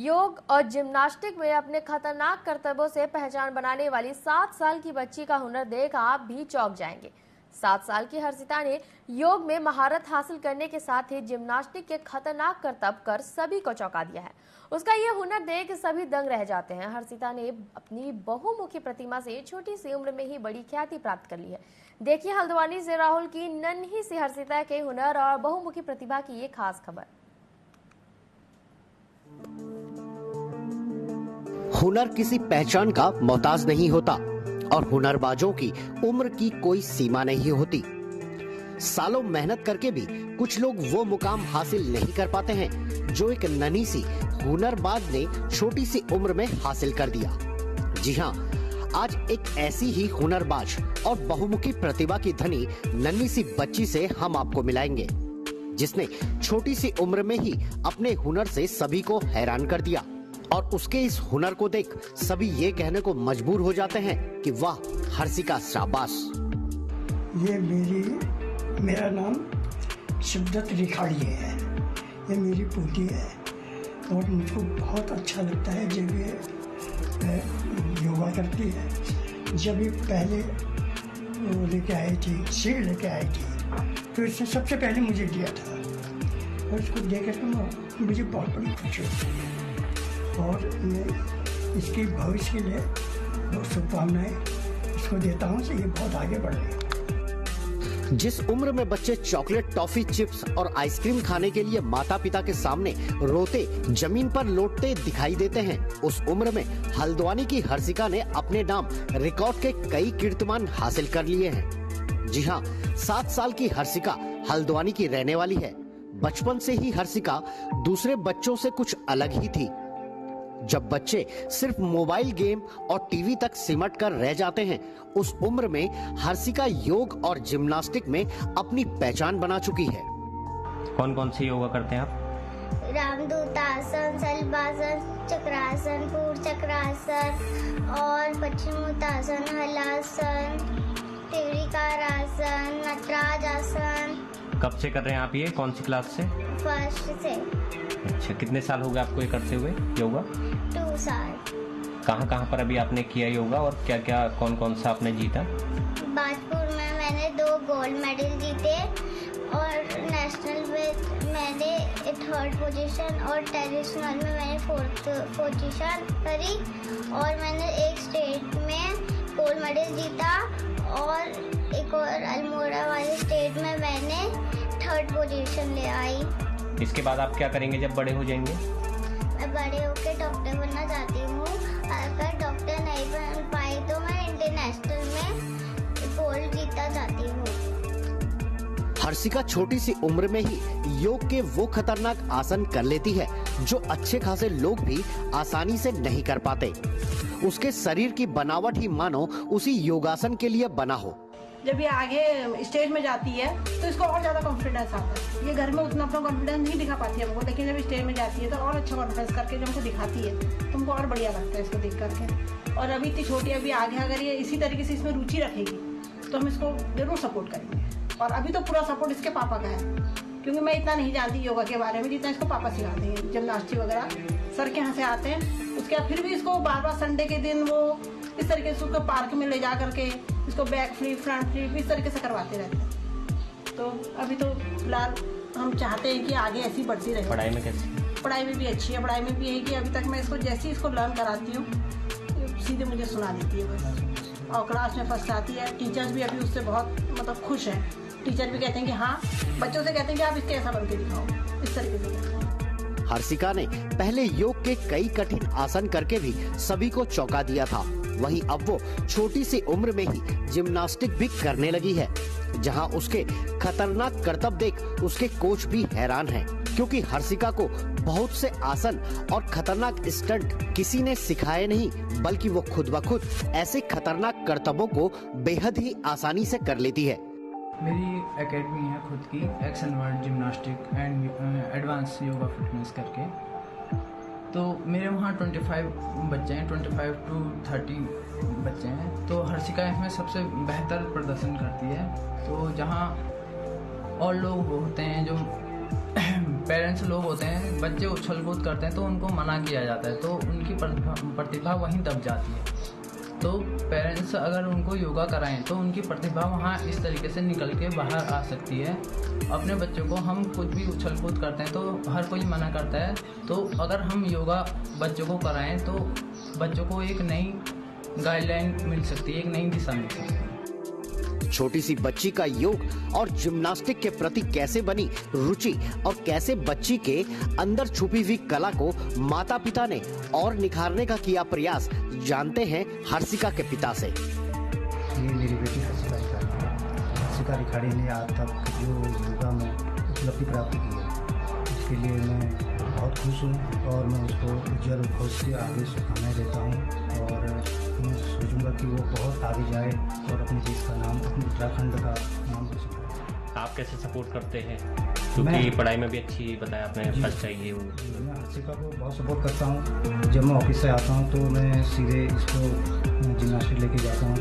योग और जिम्नास्टिक में अपने खतरनाक करतबों से पहचान बनाने वाली 7 साल की बच्ची का हुनर देख आप भी चौंक जाएंगे। 7 साल की हर्षिता ने योग में महारत हासिल करने के साथ ही जिम्नास्टिक के खतरनाक करतब कर सभी को चौंका दिया है। उसका ये हुनर देख सभी दंग रह जाते हैं। हर्षिता ने अपनी बहुमुखी प्रतिमा से छोटी सी उम्र में ही बड़ी ख्याति प्राप्त कर ली है। देखिए हल्द्वानी से राहुल की नन्ही सी हर्षिता के हुनर और बहुमुखी प्रतिभा की ये खास खबर। हुनर किसी पहचान का मोहताज नहीं होता और हुनरबाजों की उम्र की कोई सीमा नहीं होती। सालों मेहनत करके भी कुछ लोग वो मुकाम हासिल नहीं कर पाते हैं जो एक नन्ही सी हुनरबाज ने छोटी सी उम्र में हासिल कर दिया। जी हाँ, आज एक ऐसी ही हुनरबाज और बहुमुखी प्रतिभा की धनी नन्ही सी बच्ची से हम आपको मिलाएंगे, जिसने छोटी सी उम्र में ही अपने हुनर से सभी को हैरान कर दिया। और उसके इस हुनर को देख सभी ये कहने को मजबूर हो जाते हैं कि वाह हर्षिका शाबाश। ये मेरा नाम शिवदत्त रिखाड़ी है। ये मेरी पोती है और मुझको बहुत अच्छा लगता है जब ये योगा करती है। जब ये पहले वो लेके आई थी, सीढ़ लेके आई थी, तो इसने सबसे पहले मुझे दिया था और इसको देख कर मुझे बहुत बड़ी खुशी होती है और मैं इसके भविष्य के लिए बहुत शुभकामनाएं इसको देता हूँ कि ये बहुत आगे बढ़ रही है। जिस उम्र में बच्चे चॉकलेट, टॉफी, चिप्स और आइसक्रीम खाने के लिए माता पिता के सामने रोते, जमीन पर लौटते दिखाई देते हैं, उस उम्र में हल्द्वानी की हर्षिका ने अपने नाम रिकॉर्ड के कई कीर्तिमान हासिल कर लिए हैं। जी हाँ, 7 साल की हर्षिका हल्द्वानी की रहने वाली है। बचपन से ही हर्षिका दूसरे बच्चों से कुछ अलग ही थी। जब बच्चे सिर्फ मोबाइल गेम और टीवी तक सिमट कर रह जाते हैं, उस उम्र में हर्षिका योग और जिम्नास्टिक में अपनी पहचान बना चुकी है। कौन कौन से योगा करते हैं आप? रामदूतासन, सलभासन, चक्रासन, पूर्ण चक्रासन और पश्चिमोत्तासन, हलासन, त्रिविकारासन, नटराज आसन। कब से कर रहे हैं आप ये? कौन सी क्लास से? फर्स्ट से। अच्छा, कितने साल हो गए आपको ये करते हुए योगा? 2 साल। कहाँ पर अभी आपने किया योगा और क्या क्या कौन कौन सा आपने जीता? बाजपुर में मैंने 2 गोल्ड मेडल जीते और नेशनल में मैंने 3rd पोजीशन और ट्रेडिशनल में मैंने 4th पोजीशन करी और मैंने एक स्टेट में गोल्ड मेडल जीता और एक और अल्मोड़ा वाले स्टेट में मैंने 3rd पोजीशन ले आई। इसके बाद आप क्या करेंगे जब बड़े हो जाएंगे? मैं बड़े होकर डॉक्टर बनना चाहती हूँ। अगर डॉक्टर नहीं बन पाई तो मैं इंटरनेशनल में गोल्ड जीतना चाहती हूँ। हर्षिका छोटी सी उम्र में ही योग के वो खतरनाक आसन कर लेती है जो अच्छे खासे लोग भी आसानी से नहीं कर पाते। उसके शरीर की बनावट ही मानो उसी योगासन के लिए बना हो। जब ये आगे स्टेज में जाती है तो इसको और ज़्यादा कॉन्फिडेंस आता है। ये घर में उतना अपना कॉन्फिडेंस नहीं दिखा पाती है हमको, लेकिन जब स्टेज में जाती है तो और अच्छा कॉन्फिडेंस करके जब हमको दिखाती है तो हमको और बढ़िया लगता है इसको देख करके। और अभी इतनी छोटी, अभी आगे अगर ये इसी तरीके से इसमें रुचि रखेगी तो हम इसको जरूर सपोर्ट करेंगे। और अभी तो पूरा सपोर्ट इसके पापा का है, क्योंकि मैं इतना नहीं जानती योगा के बारे में जितना इसको पापा सिखाते हैं। जिम्नास्टिक वगैरह सर के यहाँ से आते हैं, उसके बाद फिर भी इसको बार संडे के दिन वो इस तरीके से उसको पार्क में ले जा करके इसको बैक फ्लिप, फ्रंट फ्लिप इस तरीके से करवाते रहते हैं। तो अभी तो फिलहाल हम चाहते हैं कि आगे ऐसी बढ़ती रहे। पढ़ाई में कैसी? पढ़ाई में भी अच्छी है। पढ़ाई में भी यही कि अभी तक मैं इसको जैसे ही इसको लर्न कराती हूँ सीधे मुझे सुना देती है बस, और क्लास में फर्स्ट आती है। टीचर्स भी अभी उससे बहुत मतलब खुश हैं। टीचर भी कहते हैं कि हाँ, बच्चों से कहते हैं कि आप इसके ऐसा बन के दिखाओ, इस तरीके से। हर्षिका ने पहले योग के कई कठिन आसन करके भी सभी को चौंका दिया था। वहीं अब वो छोटी सी उम्र में ही जिम्नास्टिक भी करने लगी है, जहां उसके खतरनाक करतब देख उसके कोच भी हैरान हैं, क्योंकि हर्षिका को बहुत से आसन और खतरनाक स्टंट किसी ने सिखाए नहीं, बल्कि वो खुद ब खुद ऐसे खतरनाक करतबों को बेहद ही आसानी से कर लेती है। मेरी एकेडमी है खुद की, action world gymnastic and advance yoga fitness करके। तो मेरे वहाँ 25 बच्चे हैं, 25 to 30 बच्चे हैं। तो हर्षिका इसमें सबसे बेहतर प्रदर्शन करती है। तो जहाँ और लोग होते हैं जो पेरेंट्स लोग होते हैं, बच्चे उछल कूद करते हैं तो उनको मना किया जाता है, तो उनकी प्रतिभा वहीं दब जाती है। तो पेरेंट्स अगर उनको योगा कराएं तो उनकी प्रतिभा वहाँ इस तरीके से निकल के बाहर आ सकती है। अपने बच्चों को हम कुछ भी उछल कूद करते हैं तो हर कोई मना करता है, तो अगर हम योगा बच्चों को कराएं तो बच्चों को एक नई गाइडलाइन मिल सकती है, एक नई दिशा मिल सकती है। छोटी सी बच्ची का योग और जिम्नास्टिक के प्रति कैसे बनी रुचि और कैसे बच्ची के अंदर छुपी हुई कला को माता पिता ने और निखारने का किया प्रयास, जानते हैं हर्षिका के पिता से। ये मेरी बेटी हर्षिका रिखाड़ी ने आज तक जो योगा में उपलब्धि प्राप्त की है, इसके लिए मैं बहुत खुश हूँ और मैं उसको उज्जवल भविष्य से आगे शुभकामनाएं देता हूँ और मैं सोचूंगा कि वो बहुत आगे जाए और अपने देश का नाम, अपने उत्तराखंड का नाम रोशन करे। आप कैसे सपोर्ट करते हैं, क्योंकि पढ़ाई में भी अच्छी बताया आपने, फर्स्ट चाहिए वो? मैं हर्षिका को बहुत सपोर्ट करता हूँ। जब मैं ऑफिस से आता हूँ तो मैं सीधे इसको जिम्नास्टिक लेके जाता हूँ,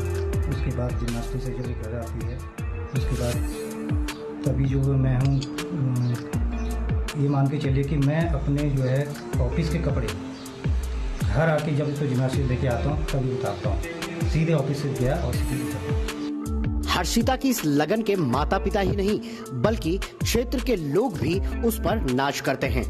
उसके बाद जिम्नास्टिक से जब घर आती है उसके बाद तभी जो मैं हूँ ये मान के चलिए कि मैं अपने जो है ऑफिस के कपड़े घर आके जब इसको जिम्नास्टिक लेके आता हूँ तभी उतारता हूँ, सीधे ऑफिस से गया और सीधे उतारता। हर्षिता की इस लगन के माता पिता ही नहीं बल्कि क्षेत्र के लोग भी उस पर नाज करते हैं।